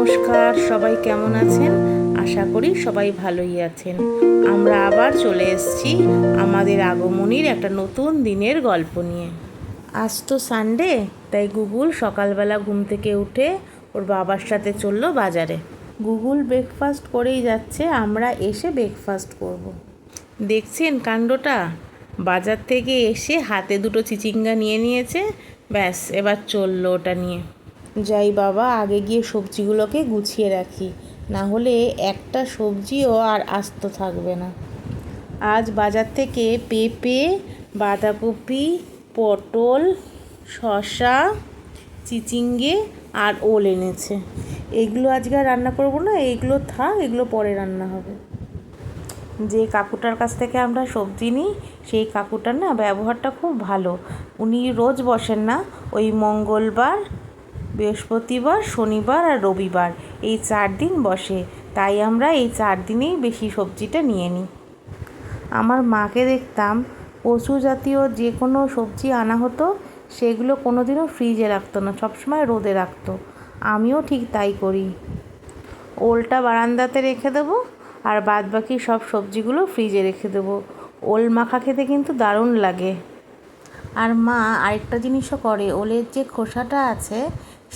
নমস্কার, সবাই কেমন আছেন? আশা করি সবাই ভালোই আছেন। আমরা আবার চলে এসেছি আমাদের আগমনীর একটা নতুন দিনের গল্প নিয়ে। আজ তো সানডে, তাই গুগল সকালবেলা ঘুম থেকে উঠে ওর বাবার সাথে চললো বাজারে। গুগল ব্রেকফাস্ট করেই যাচ্ছে, আমরা এসে ব্রেকফাস্ট করব। দেখছেন কাণ্ডটা? বাজার থেকে এসে হাতে দুটো চিচিঙ্গা নিয়ে নিয়েছে, ব্যাস এবার চললো ওটা নিয়ে। যাই বাবা, আগে গিয়ে সবজিগুলোকে গুছিয়ে রাখি, না হলে একটা সবজিও আর আস্ত থাকবে না। আজ বাজার থেকে পেঁপে, বাঁধাকপি, পটল, শসা, চিচিঙ্গে আর ওল এনেছে। এগুলো আজকে আর রান্না করবো না, এইগুলো থাক, এগুলো পরে রান্না হবে। যে কাকুটার কাছ থেকে আমরা সবজি নিই, সেই কাকুটার না ব্যবহারটা খুব ভালো। উনি রোজ বসেন না, ওই মঙ্গলবার, বৃহস্পতিবার, শনিবার আর রবিবার, এই 4 দিন বসে। তাই আমরা এই 4 দিনেই বেশি সবজিটা নিয়ে নিই। আমার মাকে দেখতাম পশু জাতীয় যে কোনো সবজি আনা হতো, সেগুলো কোনো দিনও ফ্রিজে রাখতো না, সবসময় রোদে রাখতো। আমিও ঠিক তাই করি। ওলটা বারান্দাতে রেখে দেবো আর বাদ বাকি সব সবজিগুলো ফ্রিজে রেখে দেবো। ওল মাখা খেতে কিন্তু দারুণ লাগে। আর মা আরেকটা জিনিসও করে, ওলের যে খোসাটা আছে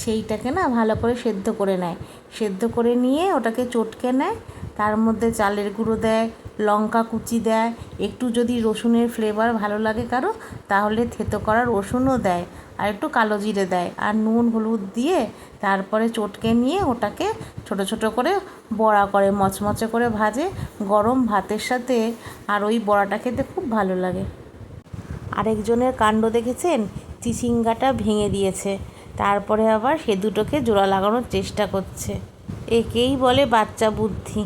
সেইটাকে না ভালো করে সেদ্ধ করে নেয়। সেদ্ধ করে নিয়ে ওটাকে চটকে নেয়, তার মধ্যে চালের গুঁড়ো দেয়, লঙ্কা কুচি দেয়, একটু যদি রসুনের ফ্লেভার ভালো লাগে কারো, তাহলে থেতো করা রসুনও দেয়, আর একটু কালো জিরে দেয়, আর নুন হলুদ দিয়ে তারপরে চটকে নিয়ে ওটাকে ছোট ছোট করে বড়া করে মচমচে করে ভাজে গরম ভাতের সাথে, আর ওই বড়াটা খেতে খুব ভালো লাগে। আরেকজনের কাণ্ড দেখেছেন? চিচিঙ্গাটা ভেঙে দিয়েছে, তারপরে আবার সে দুটোকে জোড়া লাগানোর চেষ্টা করছে। একেই বলে বাচ্চা বুদ্ধি।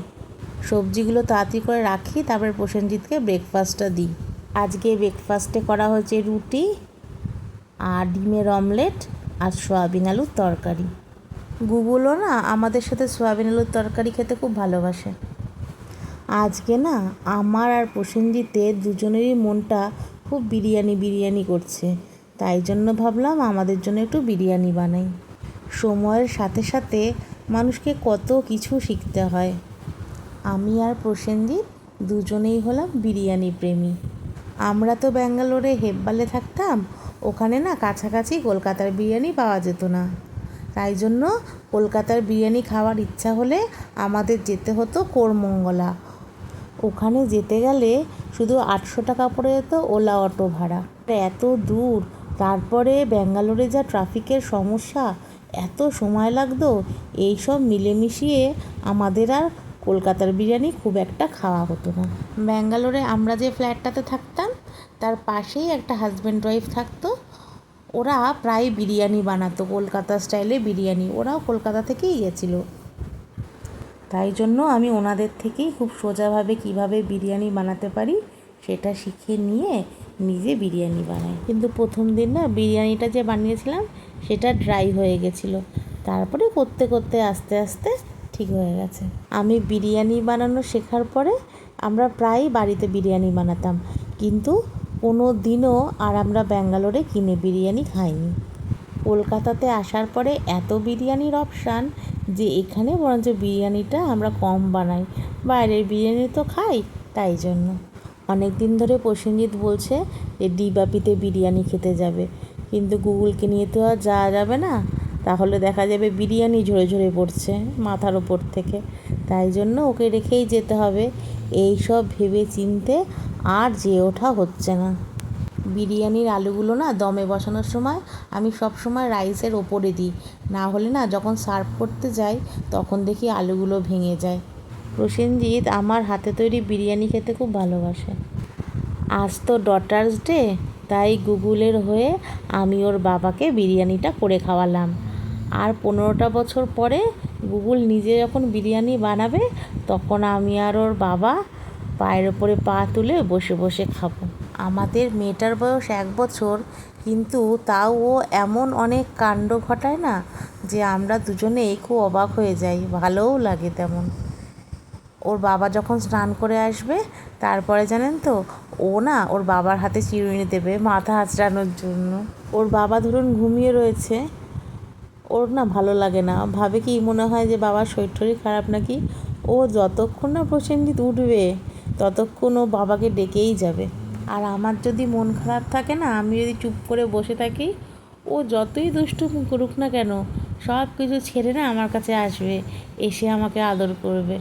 সবজিগুলো তাড়াতাড়ি করে রাখি, তারপরে প্রসেনজিৎকে ব্রেকফাস্টটা দিই। আজকে ব্রেকফাস্টে করা হয়েছে রুটি আর ডিমের অমলেট আর সয়াবিন আলুর তরকারি। গুগলও না আমাদের সাথে সয়াবিন আলুর তরকারি খেতে খুব ভালোবাসে। আজকে না আমার আর প্রসেনজিতের দুজনেরই মনটা খুব বিরিয়ানি বিরিয়ানি করছে, তাই জন্য ভাবলাম আমাদের জন্য একটু বিরিয়ানি বানাই। সময়ের সাথে সাথে মানুষকে কত কিছু শিখতে হয়। আমি আর প্রসেনজিৎ দুজনেই হলাম বিরিয়ানি প্রেমী। আমরা তো ব্যাঙ্গালোরে হেব্বালে থাকতাম, ওখানে না কাছাকাছি কলকাতার বিরিয়ানি পাওয়া যেত না। তাই জন্য কলকাতার বিরিয়ানি খাওয়ার ইচ্ছা হলে আমাদের যেতে হতো কোরমঙ্গলা। ওখানে যেতে গেলে শুধু 800 টাকা পড়ে যেত ওলা অটো ভাড়া। এত দূর, তারপরে ব্যাঙ্গালোরে যা ট্রাফিকের সমস্যা, এত সময় লাগতো, এইসব মিলেমিশিয়ে আমাদের আর কলকাতার বিরিয়ানি খুব একটা খাওয়া হতো না। ব্যাঙ্গালোরে আমরা যে ফ্ল্যাটটাতে থাকতাম, তার পাশেই একটা হাজব্যান্ড ওয়াইফ থাকতো। ওরা প্রায় বিরিয়ানি বানাতো, কলকাতা স্টাইলে বিরিয়ানি। ওরাও কলকাতা থেকেই গেছিলো, তাই জন্য আমি ওনাদের থেকেই খুব সোজাভাবে কিভাবে বিরিয়ানি বানাতে পারি সেটা শিখে নিয়ে নিজে বিরিয়ানি বানাই। কিন্তু প্রথম দিন না বিরিয়ানিটা যে বানিয়েছিলাম সেটা ড্রাই হয়ে গেছিলো, তারপরে করতে করতে আস্তে আস্তে ঠিক হয়ে গেছে। আমি বিরিয়ানি বানানো শেখার পরে আমরা প্রায় বাড়িতে বিরিয়ানি বানাতাম, কিন্তু কোনো দিনও আর আমরা ব্যাঙ্গালোরে কিনে বিরিয়ানি খাইনি। কলকাতাতে আসার পরে এত বিরিয়ানির অপশান যে এখানে বরঞ্চ বিরিয়ানিটা আমরা কম বানাই, বাইরের বিরিয়ানি তো খাই। তাই জন্য অনেক দিন ধরে প্রসেনজিৎ বলছে যে ডিবাপিতে বিরিয়ানি খেতে যাবে, কিন্তু গুগলকে নিয়ে তো আর যাওয়া যাবে না, তাহলে দেখা যাবে বিরিয়ানি ঝরে ঝরে পড়ছে মাথার ওপর থেকে। তাই জন্য ওকে রেখেই যেতে হবে। এই সব ভেবে চিনতে আর যেয়ে ওঠা হচ্ছে না। বিরিয়ানির আলুগুলো না দমে বসানোর সময় আমি সব সময় রাইসের ওপরে দিই, না হলে না যখন সার্ভ করতে যাই তখন দেখি আলুগুলো ভেঙে যায়। প্রসেনজিৎ আমার হাতে তৈরি বিরিয়ানি খেতে খুব ভালোবাসে। আজ তো ডটার্স ডে, তাই গুগলের হয়ে আমি ওর বাবাকে বিরিয়ানিটা করে খাওয়ালাম। আর 15টা বছর পরে গুগল নিজে যখন বিরিয়ানি বানাবে, তখন আমি আর ওর বাবা পায়ের ওপরে পা তুলে বসে বসে খাবো। আমাদের মেয়েটার বয়স 1 বছর, কিন্তু তাও ও এমন অনেক কাণ্ড ঘটায় না যে আমরা দুজনেই খুব অবাক হয়ে যাই, ভালোও লাগে তেমন। ওর বাবা যখন স্নান করে আসবে, তারপরে জানেন তো ও না ওর বাবার হাতে চিরুনি দেবে মাথা আঁচড়ানোর জন্য। ওর বাবা ধরুন ঘুমিয়ে রয়েছে, ও ওর না ভালো লাগে না, ভাবে কি মনে হয় যে বাবার শরীর টরীর খারাপ নাকি। ও যতক্ষণ না প্রসেনজিৎ উঠবে ততক্ষণ ও বাবাকে ডেকেই যাবে। আর আমার যদি মন খারাপ থাকে না, আমি যদি চুপ করে বসে থাকি, ও যতই দুষ্টুমি করুক না কেন সব কিছু ছেড়ে না আমার কাছে আসবে, এসে আমাকে আদর করবে।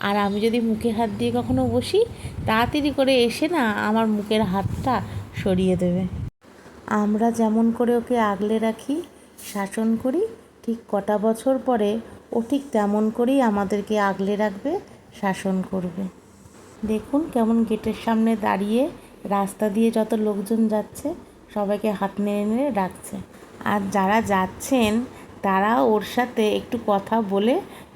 আর আমি যদি মুখে হাত দিয়ে কখনো বসি, তাড়াতাড়ি করে এসে না আমার মুখের হাতটা সরিয়ে দেবে। আমরা যেমন করে ওকে আগলে রাখি, শাসন করি, ঠিক কটা বছর পরে ও ঠিক তেমন করেই আমাদেরকে আগলে রাখবে, শাসন করবে। দেখুন কেমন গেটের সামনে দাঁড়িয়ে রাস্তা দিয়ে যত লোকজন যাচ্ছে সবাইকে হাত নেড়ে নেড়ে ডাকছে। আর যারা যাচ্ছেন তারা ওর সাথে একটু কথা বলে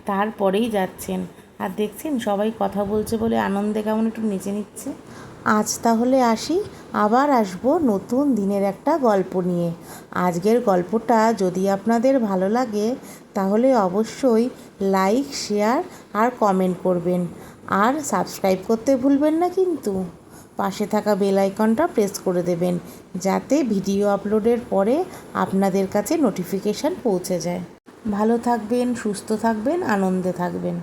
তারপরেই যাচ্ছেন। আর দেখছেন সবাই কথা বলছে বলে আনন্দে কেমন একটু নেচে নিচ্ছে। আজ তাহলে আসি, আবার আসবো নতুন দিনের একটা গল্প নিয়ে। আজকের গল্পটা যদি আপনাদের ভালো লাগে তাহলে অবশ্যই লাইক, শেয়ার আর কমেন্ট করবেন। আর সাবস্ক্রাইব করতে ভুলবেন না কিন্তু। পাশে থাকা বেল আইকনটা প্রেস করে দেবেন যাতে ভিডিও আপলোডের পরে আপনাদের কাছে নোটিফিকেশান পৌঁছে যায়। ভালো থাকবেন, সুস্থ থাকবেন, আনন্দে থাকবেন।